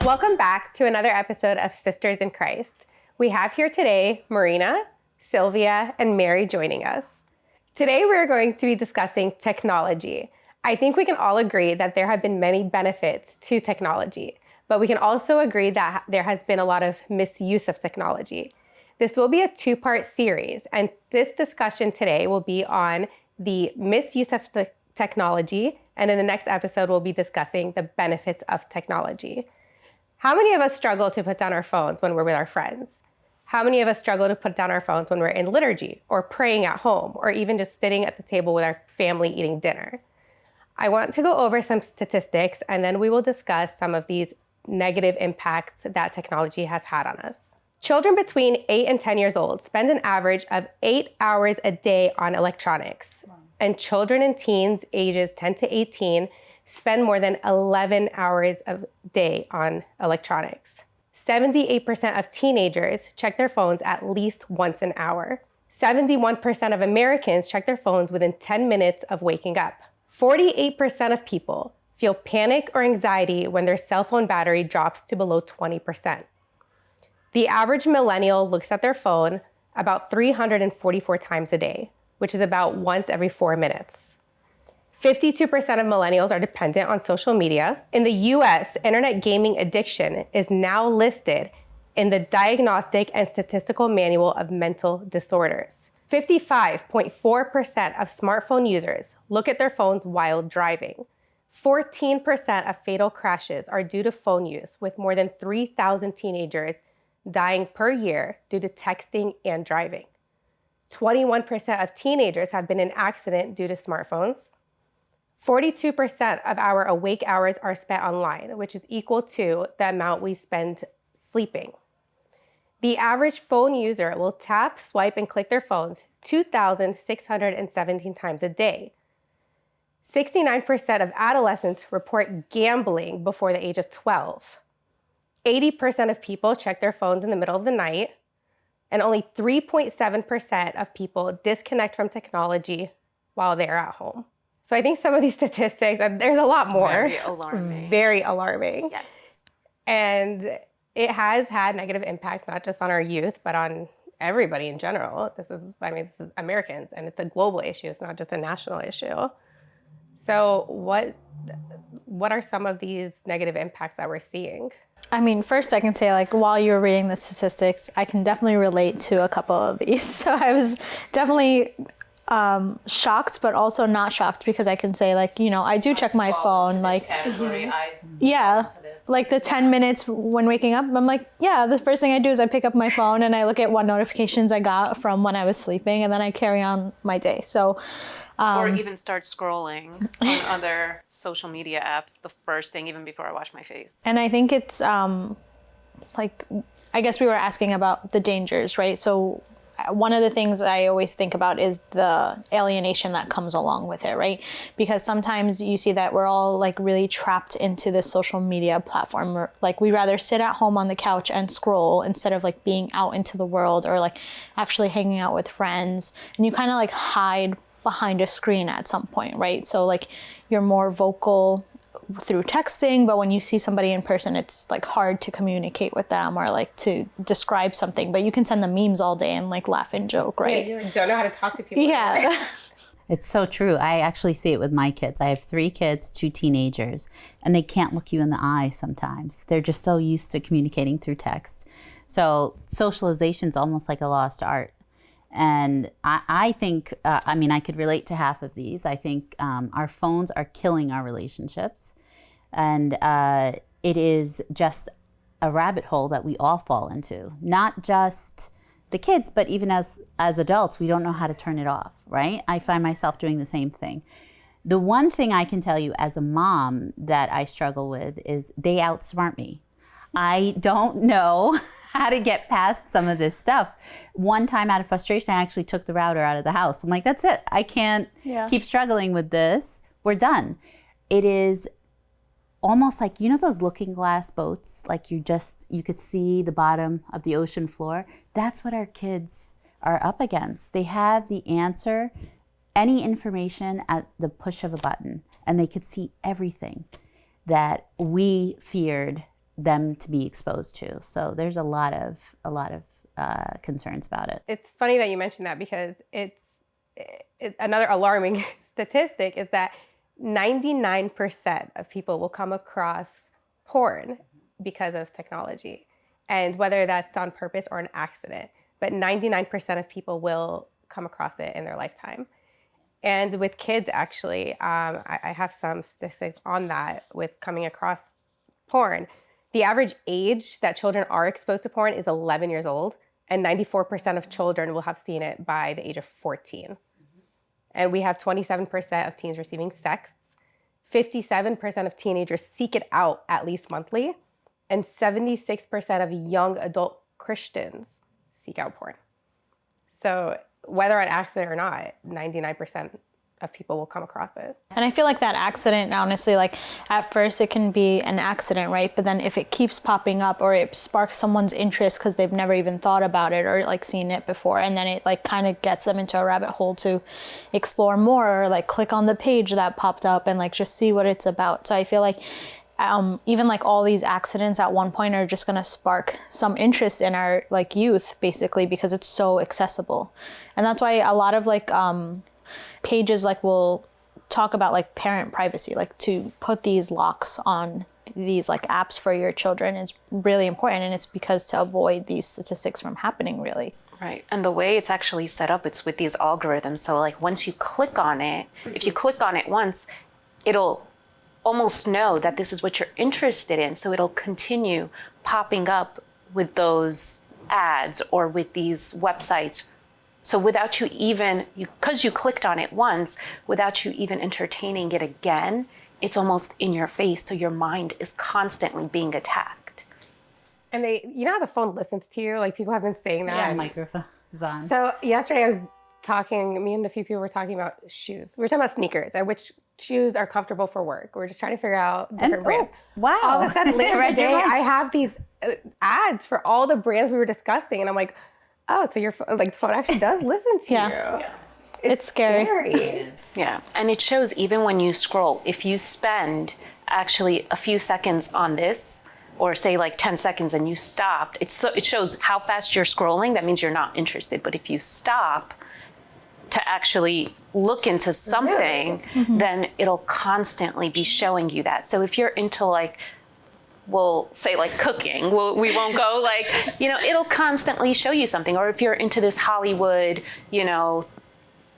Welcome back to another episode of Sisters in Christ. We have here today Marina, Sylvia, and Mary joining us. Today we're going to be discussing technology. I think we can all agree that there have been many benefits to technology, but we can also agree that there has been a lot of misuse of technology. This will be a two-part series, and this discussion today will be on the misuse of technology, and in the next episode we'll be discussing the benefits of technology. How many of us struggle to put down our phones when we're with our friends? How many of us struggle to put down our phones when we're in liturgy or praying at home or even just sitting at the table with our family eating dinner? I want to go over some statistics and then we will discuss some of these negative impacts that technology has had on us. Children between 8 and 10 years old spend an average of 8 hours a day on electronics. Wow. And children and teens ages 10 to 18 spend more than 11 hours a day on electronics. 78% of teenagers check their phones at least once an hour. 71% of Americans check their phones within 10 minutes of waking up. 48% of people feel panic or anxiety when their cell phone battery drops to below 20%. The average millennial looks at their phone about 344 times a day, which is about once every 4 minutes. 52% of millennials are dependent on social media. In the US, internet gaming addiction is now listed in the Diagnostic and Statistical Manual of Mental Disorders. 55.4% of smartphone users look at their phones while driving. 14% of fatal crashes are due to phone use, with more than 3,000 teenagers dying per year due to texting and driving. 21% of teenagers have been in an accident due to smartphones. 42% of our awake hours are spent online, which is equal to the amount we spend sleeping. The average phone user will tap, swipe, and click their phones 2,617 times a day. 69% of adolescents report gambling before the age of 12. 80% of people check their phones in the middle of the night, and only 3.7% of people disconnect from technology while they're at home. So I think some of these statistics, and there's a lot more. Very alarming. Very alarming. Yes. And it has had negative impacts, not just on our youth, but on everybody in general. This is Americans, and it's a global issue. It's not just a national issue. So what are some of these negative impacts that we're seeing? I mean, first I can say, like, while you were reading the statistics, I can definitely relate to a couple of these. So I was definitely shocked, but also not shocked, because I can say, like, you know, I do check my phone, like, yeah, like the 10 minutes when waking up, I'm like, yeah, the first thing I do is I pick up my phone and I look at what notifications I got from when I was sleeping, and then I carry on my day. So or even start scrolling on other social media apps the first thing, even before I wash my face. And I think it's like, I guess we were asking about the dangers, right? So one of the things I always think about is the alienation that comes along with it, right? Because sometimes you see that we're all like really trapped into this social media platform. Like, we rather sit at home on the couch and scroll instead of like being out into the world or like actually hanging out with friends. And you kind of like hide behind a screen at some point, right? So like you're more vocal through texting, but when you see somebody in person, it's like hard to communicate with them or like to describe something, but you can send them memes all day and like laugh and joke, right? Yeah, you don't know how to talk to people. Yeah. It's so true. I actually see it with my kids. I have 3 kids, 2 teenagers, and they can't look you in the eye sometimes. They're just so used to communicating through text. So socialization is almost like a lost art. And I think, I mean, I could relate to half of these. I think our phones are killing our relationships. And it is just a rabbit hole that we all fall into. Not just the kids, but even as adults, we don't know how to turn it off, right? I find myself doing the same thing. The one thing I can tell you as a mom that I struggle with is they outsmart me. I don't know how to get past some of this stuff. One time out of frustration, I actually took the router out of the house. I'm like, that's it. I can't keep struggling with this. We're done. It is almost like, you know, those looking glass boats, like you could see the bottom of the ocean floor. That's what our kids are up against. They have the answer, any information at the push of a button, and they could see everything that we feared them to be exposed to. So there's a lot of concerns about it. It's funny that you mentioned that because another alarming statistic is that 99% of people will come across porn because of technology, and whether that's on purpose or an accident, but 99% of people will come across it in their lifetime. And with kids, actually, I have some statistics on that with coming across porn. The average age that children are exposed to porn is 11 years old, and 94% of children will have seen it by the age of 14. And we have 27% of teens receiving sexts, 57% of teenagers seek it out at least monthly, and 76% of young adult Christians seek out porn. So whether on accident or not, 99% of people will come across it. And I feel like that accident, honestly, like at first it can be an accident, right? But then if it keeps popping up or it sparks someone's interest because they've never even thought about it or like seen it before, and then it like kind of gets them into a rabbit hole to explore more, or like click on the page that popped up and like just see what it's about. So I feel like even like all these accidents at one point are just going to spark some interest in our like youth, basically, because it's so accessible. And that's why a lot of like pages like will talk about like parent privacy, like to put these locks on these like apps for your children is really important, and it's because to avoid these statistics from happening, really. Right. And the way it's actually set up, it's with these algorithms. So like once you click on it, if you click on it once, it'll almost know that this is what you're interested in. So it'll continue popping up with those ads or with these websites. So without you even, because you clicked on it once, without you even entertaining it again, it's almost in your face. So your mind is constantly being attacked. And you know how the phone listens to you? Like people have been saying that. Yeah, microphone is on. So yesterday I was me and a few people were talking about shoes. We were talking about sneakers and which shoes are comfortable for work. We're just trying to figure out different brands. Wow. All of a sudden, later in the day, I have these ads for all the brands we were discussing. And I'm like, oh, so your phone actually does listen to you. Yeah. It's scary. Yeah. And it shows even when you scroll, if you spend actually a few seconds on this, or say like 10 seconds and you stopped, it shows how fast you're scrolling. That means you're not interested. But if you stop to actually look into something, then it'll constantly be showing you that. So if you're into like, we'll say like cooking, we won't go like, it'll constantly show you something. Or if you're into this Hollywood,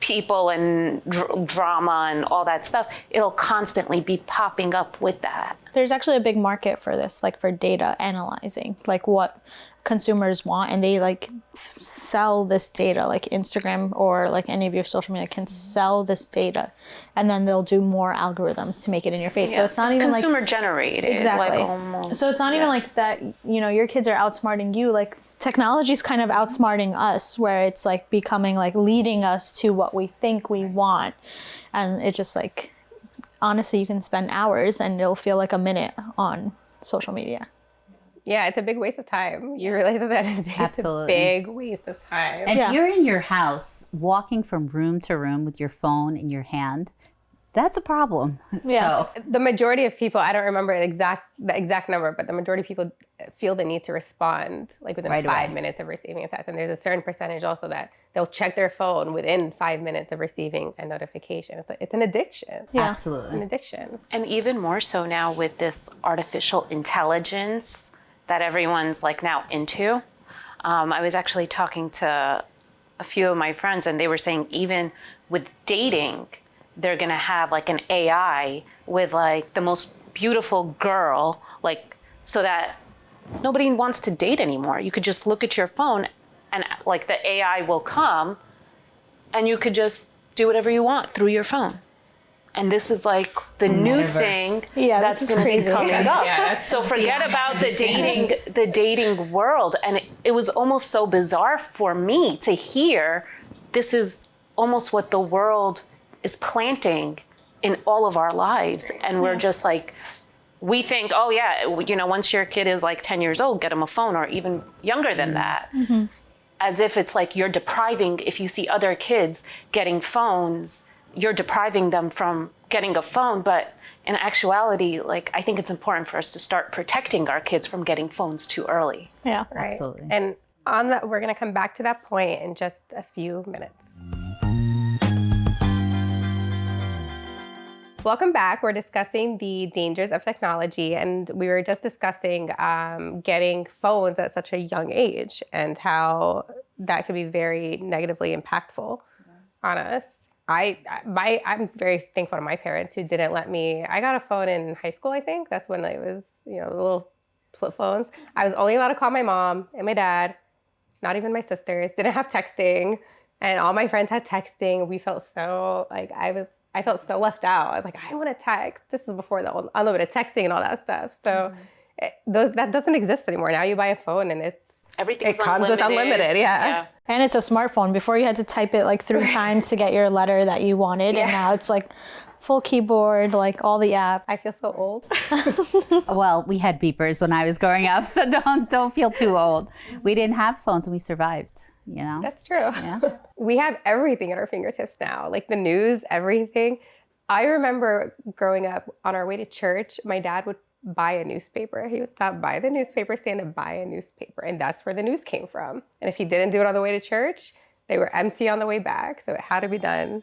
people and drama and all that stuff, it'll constantly be popping up with that. There's actually a big market for this, like for data analyzing, like what consumers want, and they like sell this data, like Instagram or like any of your social media can sell this data, and then they'll do more algorithms to make it in your face. Yeah, so it's not even consumer generated. Exactly. Like almost, so it's not even like that, your kids are outsmarting you, like technology's kind of outsmarting us, where it's like becoming like leading us to what we think we want. And it just like, honestly, you can spend hours and it'll feel like a minute on social media. Yeah, it's a big waste of time. You realize that it's a big waste of time. And if you're in your house, walking from room to room with your phone in your hand, that's a problem. Yeah. So. The majority of people, I don't remember the exact number, but the majority of people feel the need to respond like within 5 minutes of receiving a text. And there's a certain percentage also that they'll check their phone within 5 minutes of receiving a notification. It's an addiction. Yeah. Absolutely. An addiction. And even more so now with this artificial intelligence that everyone's like now into. I was actually talking to a few of my friends, and they were saying even with dating, they're gonna have like an AI with like the most beautiful girl, like so that nobody wants to date anymore. You could just look at your phone and like the AI will come and you could just do whatever you want through your phone. And this is like the new thing that's going to be coming up. So forget about the dating world. And it was almost so bizarre for me to hear this is almost what the world is planting in all of our lives. And we're just like, we think, oh yeah, once your kid is like 10 years old, get them a phone, or even younger than that. Mm-hmm. As if it's like you're depriving, if you see other kids getting phones, you're depriving them from getting a phone, but in actuality, like, I think it's important for us to start protecting our kids from getting phones too early. Yeah. Right. Absolutely. And on that, we're going to come back to that point in just a few minutes. Welcome back. We're discussing the dangers of technology, and we were just discussing getting phones at such a young age and how that could be very negatively impactful on us. I'm very thankful to my parents who didn't let me. I got a phone in high school, I think. That's when it was, the little flip phones. I was only allowed to call my mom and my dad, not even my sisters. Didn't have texting, and all my friends had texting. We felt so I felt so left out. I was like, I want to text. This is before the unlimited texting and all that stuff. So that doesn't exist anymore. Now you buy a phone and it comes with unlimited. Yeah. And it's a smartphone. Before you had to type it like 3 times to get your letter that you wanted. And now it's like full keyboard, like all the apps. I feel so old. Well, we had beepers when I was growing up, so don't feel too old. We didn't have phones and we survived. That's true. Yeah. We have everything at our fingertips now, like the news, everything. I remember growing up on our way to church, my dad would buy a newspaper. He would stop by the newspaper stand and buy a newspaper, and that's where the news came from. And if he didn't do it on the way to church, they were empty on the way back, so it had to be done.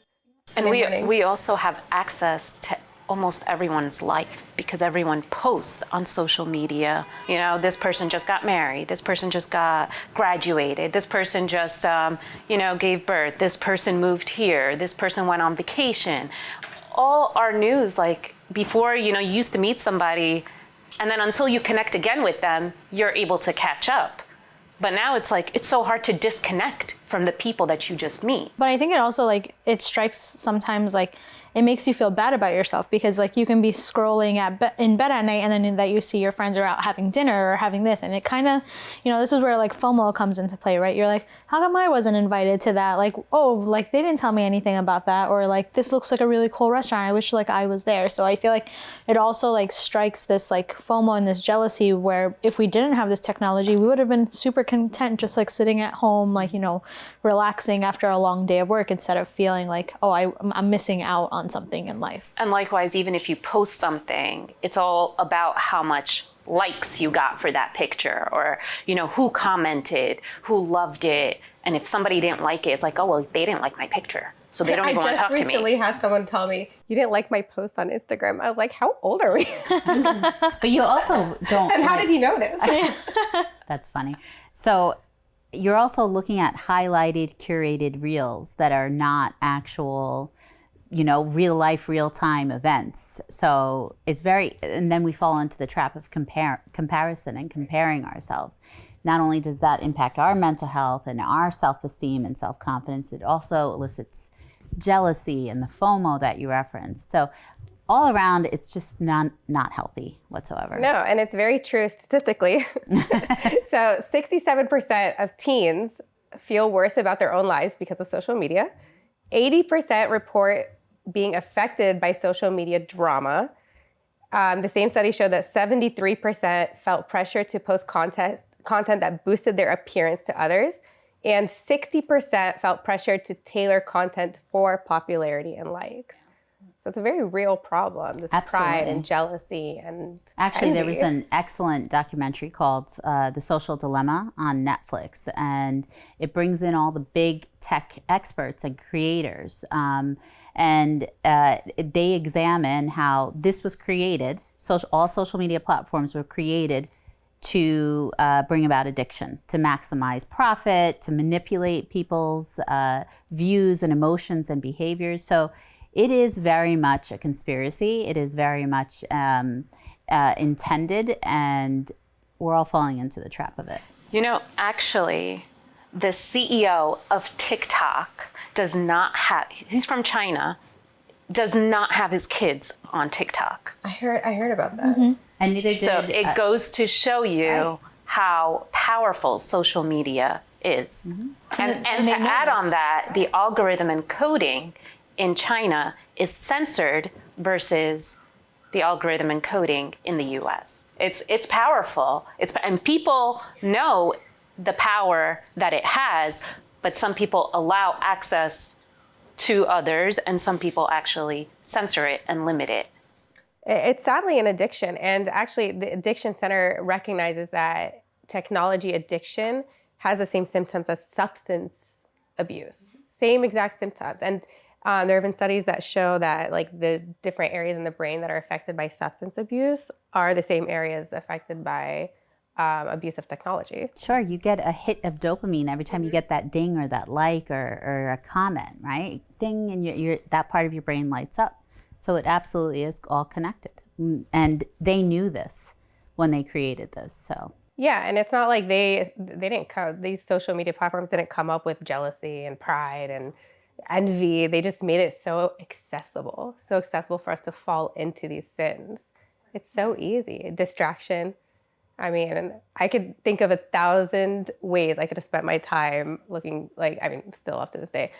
And we also have access to almost everyone's life because everyone posts on social media. This person just got married. This person just got graduated. This person just, gave birth. This person moved here. This person went on vacation. All our news, like before, you used to meet somebody, and then until you connect again with them, you're able to catch up. But now it's like, it's so hard to disconnect from the people that you just meet. But I think it also it strikes sometimes it makes you feel bad about yourself because you can be scrolling in bed at night and then that you see your friends are out having dinner or having this. And it kind of, this is where FOMO comes into play, right? You're like, how come I wasn't invited to that? They didn't tell me anything about that. Or this looks like a really cool restaurant. I wish I was there. So I feel like it also strikes this FOMO and this jealousy where if we didn't have this technology, we would have been super content just sitting at home, relaxing after a long day of work instead of feeling I'm missing out on something in life. And likewise, even if you post something, it's all about how much likes you got for that picture or, who commented, who loved it. And if somebody didn't like it, it's like, oh, well, they didn't like my picture. So they don't even want to talk to me. I just recently had someone tell me, you didn't like my post on Instagram. I was like, how old are we? But you also don't. And how did you notice? That's funny. So you're also looking at highlighted, curated reels that are not actual, real life, real time events. So it's and then we fall into the trap of comparison and comparing ourselves. Not only does that impact our mental health and our self-esteem and self-confidence, it also elicits jealousy and the FOMO that you referenced. So all around, it's just not healthy whatsoever. No, and it's very true statistically. So 67% of teens feel worse about their own lives because of social media. 80% report being affected by social media drama. The same study showed that 73% felt pressure to post content that boosted their appearance to others. And 60% felt pressure to tailor content for popularity and likes. So it's a very real problem, this pride and jealousy and Actually, envy. there was an excellent documentary called The Social Dilemma on Netflix, and it brings in all the big tech experts and creators. And they examine how this was created. All social media platforms were created to bring about addiction, to maximize profit, to manipulate people's views and emotions and behaviors. So it is very much a conspiracy. It is very much intended, and we're all falling into the trap of it. Actually, the CEO of TikTok he's from China, does not have his kids on TikTok. I heard about that. Mm-hmm. And neither did. So it goes to show you how powerful social media is. Mm-hmm. And to add on that, the algorithm encoding in China is censored versus the algorithm encoding in the US. It's powerful. And people know the power that it has, but some people allow access to others, and some people actually censor it and limit it. It's sadly an addiction. And actually, the Addiction Center recognizes that technology addiction has the same symptoms as substance abuse, same exact symptoms. And there have been studies that show that like the different areas in the brain that are affected by substance abuse are the same areas affected by abuse of technology. Sure, you get a hit of dopamine every time you get that ding or that like or a comment, right? Ding, and that part of your brain lights up. So it absolutely is all connected. And they knew this when they created this, so. Yeah, and it's not like they didn't come, these social media platforms didn't come up with jealousy and pride and envy. They just made it so accessible for us to fall into these sins. It's so easy. Distraction. I mean, I could think of 1,000 ways I could have spent my time looking like, I mean, still up to this day,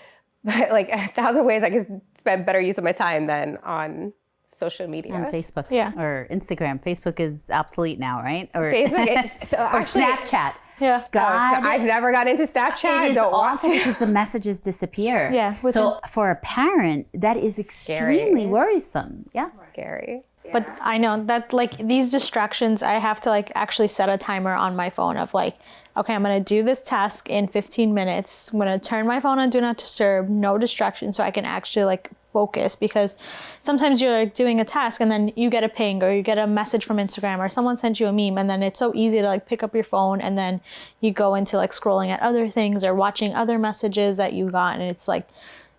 but like 1,000 ways I could spend better use of my time than on social media. On Facebook, Yeah. Or Instagram. Facebook is obsolete now, right? Or Facebook is, so or actually, Snapchat. Yeah. God, so I've never got into Snapchat. it is Don't want awful to. because the messages disappear. Yeah, So for a parent, that is extremely worrisome. Yeah. Scary. But I know that like these distractions, I have to like actually set a timer on my phone of like, okay, I'm going to do this task in 15 minutes. I'm going to turn my phone on Do Not Disturb, no distraction, so I can actually like focus, because sometimes you're like doing a task and then you get a ping or you get a message from Instagram or someone sent you a meme, and then it's so easy to like pick up your phone and then you go into like scrolling at other things or watching other messages that you got, and it's like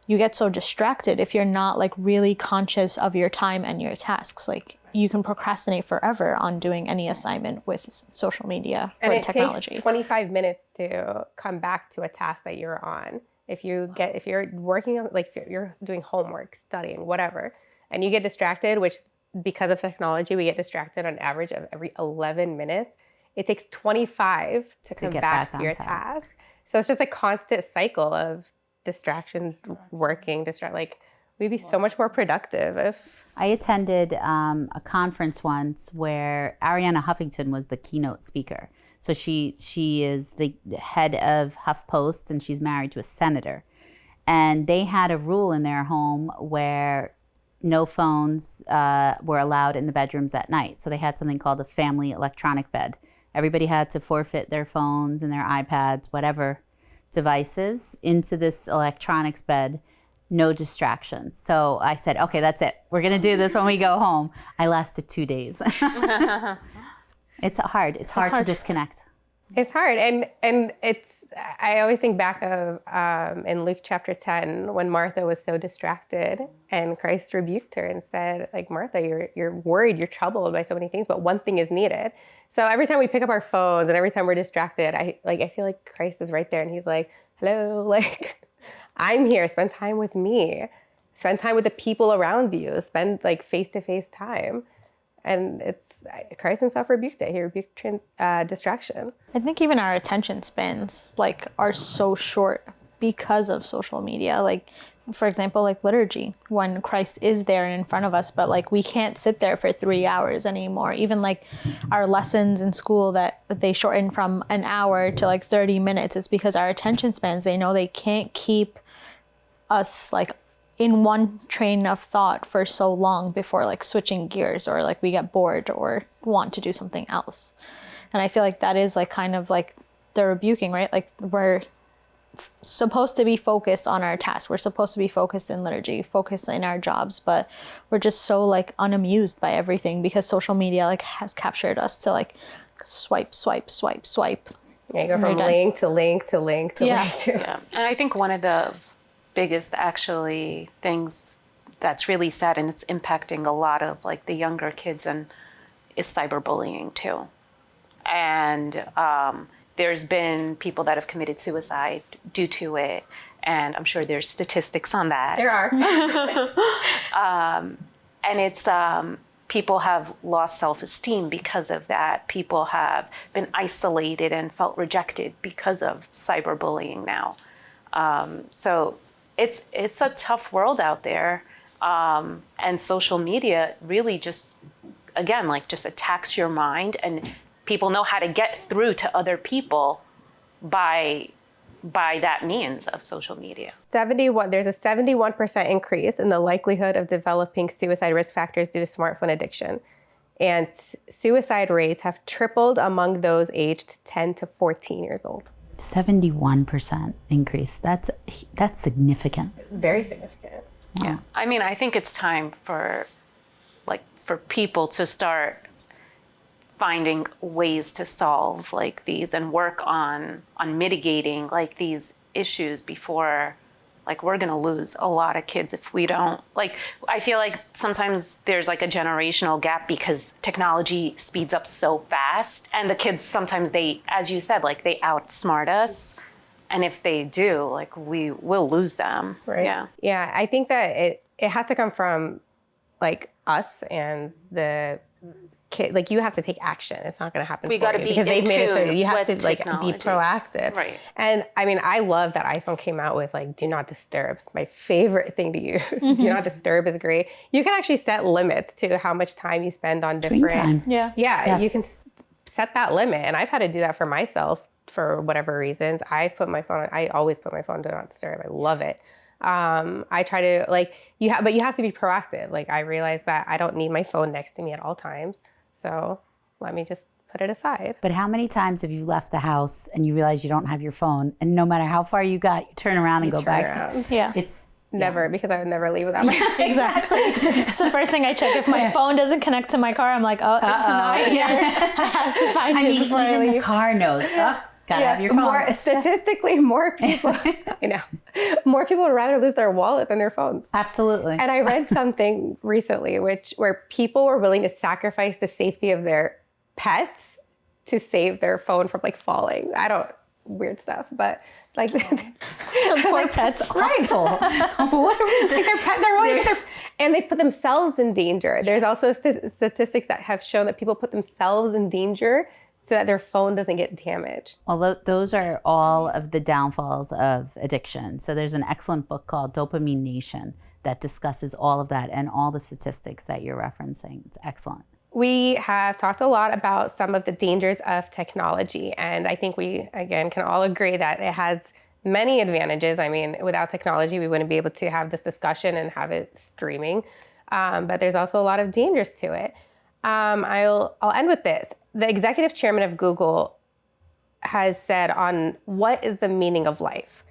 you get so distracted if you're not like really conscious of your time and your tasks. Like you can procrastinate forever on doing any assignment with social media And or it technology. takes 25 minutes to come back to a task that you're on. If you're working on, like if you're doing homework, studying, whatever, and you get distracted, which because of technology, we get distracted on average of every 11 minutes, it takes 25 to come get back back to your on task. task. So it's just a constant cycle of distraction, working, like we'd be so much more productive if. I attended a conference once where Ariana Huffington was the keynote speaker. So she is the head of HuffPost, and she's married to a senator. And they had a rule in their home where no phones were allowed in the bedrooms at night. So they had something called a family electronic bed. Everybody had to forfeit their phones and their iPads, whatever devices, into this electronics bed. No distractions. So I said, okay, that's it. We're going to do this when we go home. I lasted 2 days. It's hard. It's hard to disconnect. It's hard. And I always think back of in Luke chapter 10, when Martha was so distracted and Christ rebuked her and said, like, Martha, you're worried, you're troubled by so many things, but one thing is needed. So every time we pick up our phones and every time we're distracted, I feel like Christ is right there and he's like, hello, like, I'm here. Spend time with me. Spend time with the people around you. Spend like face-to-face time. And it's Christ himself rebuked it. He rebuked distraction. I think even our attention spans like are so short because of social media. Like, for example, like liturgy, when Christ is there and in front of us, but like we can't sit there for 3 hours anymore. Even like our lessons in school that they shorten from an hour to like 30 minutes, it's because our attention spans, they know they can't keep us like in one train of thought for so long before like switching gears, or like we get bored or want to do something else. And I feel like that is like kind of like the rebuking, right? Like we're supposed to be focused on our task. We're supposed to be focused in liturgy, focused in our jobs, but we're just so like unamused by everything because social media like has captured us to like swipe. Yeah, you go from link to link to link to link to. Yeah. And I think one of the biggest actually things that's really sad, and it's impacting a lot of like the younger kids, and is cyberbullying too. And there's been people that have committed suicide due to it, and I'm sure there's statistics on that. There are. And it's people have lost self-esteem because of that. People have been isolated and felt rejected because of cyberbullying now. So it's a tough world out there, and social media really just, again, like just attacks your mind, and people know how to get through to other people by by that means of social media. There's a 71% increase in the likelihood of developing suicide risk factors due to smartphone addiction. And suicide rates have tripled among those aged 10 to 14 years old. 71% increase. That's significant. Very significant. Yeah. I mean, I think it's time for people to start finding ways to solve like these and work on mitigating like these issues before like we're going to lose a lot of kids if we don't. Like, I feel like sometimes there's like a generational gap because technology speeds up so fast, and the kids sometimes they, as you said, like they outsmart us. And if they do, like we will lose them. Right. Yeah. Yeah. I think that it has to come from like us and the kid. Like you have to take action. It's not going to happen. We got to be because they've made it so you have to like technology. be proactive. Right. And I mean, I love that iPhone came out with like do not disturb. It's my favorite thing to use. Do not disturb is great. You can actually set limits to how much time you spend on different. Screen time. Yeah. Yeah. Yes. You can set that limit, and I've had to do that for myself. For whatever reasons, I always put my phone on do not disturb. I love it. I try to but you have to be proactive. Like I realize that I don't need my phone next to me at all times. So let me just put it aside. But how many times have you left the house and you realize you don't have your phone, and no matter how far you got, you turn around and go back? Around. Yeah. It's never, because I would never leave without my phone. Exactly. It's the first thing I check. If my phone doesn't connect to my car, I'm like, oh, it's not here. I have to find it before I even leave. the car knows. Gotta have your phone. Statistically, more people, more people would rather lose their wallet than their phones. Absolutely. And I read something recently where people were willing to sacrifice the safety of their pets to save their phone from like falling. Weird stuff, but like Poor pets. Frightful. What are we doing? And they put themselves in danger. There's also statistics that have shown that people put themselves in danger so that their phone doesn't get damaged. Well, those are all of the downfalls of addiction. So there's an excellent book called Dopamine Nation that discusses all of that and all the statistics that you're referencing. It's excellent. We have talked a lot about some of the dangers of technology, and I think we, again, can all agree that it has many advantages. I mean, without technology, we wouldn't be able to have this discussion and have it streaming, but there's also a lot of dangers to it. I'll end with this. The executive chairman of Google has said on what is the meaning of life.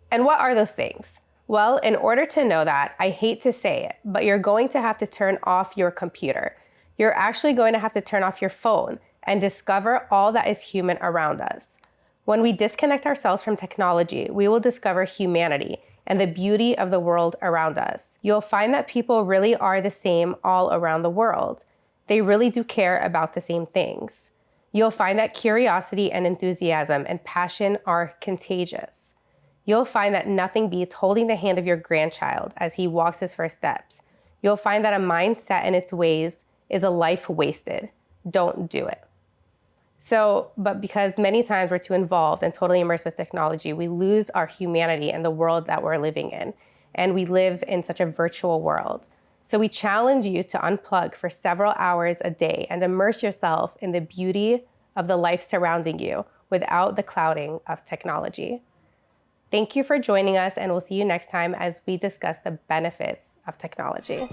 And what are those things? Well, in order to know that, I hate to say it, but you're going to have to turn off your computer. You're actually going to have to turn off your phone and discover all that is human around us. When we disconnect ourselves from technology, we will discover humanity and the beauty of the world around us. You'll find that people really are the same all around the world. They really do care about the same things. You'll find that curiosity and enthusiasm and passion are contagious. You'll find that nothing beats holding the hand of your grandchild as he walks his first steps. You'll find that a mind set in its ways is a life wasted. Don't do it. But because many times we're too involved and totally immersed with technology, we lose our humanity and the world that we're living in. And we live in such a virtual world. So we challenge you to unplug for several hours a day and immerse yourself in the beauty of the life surrounding you without the clouding of technology. Thank you for joining us, and we'll see you next time as we discuss the benefits of technology.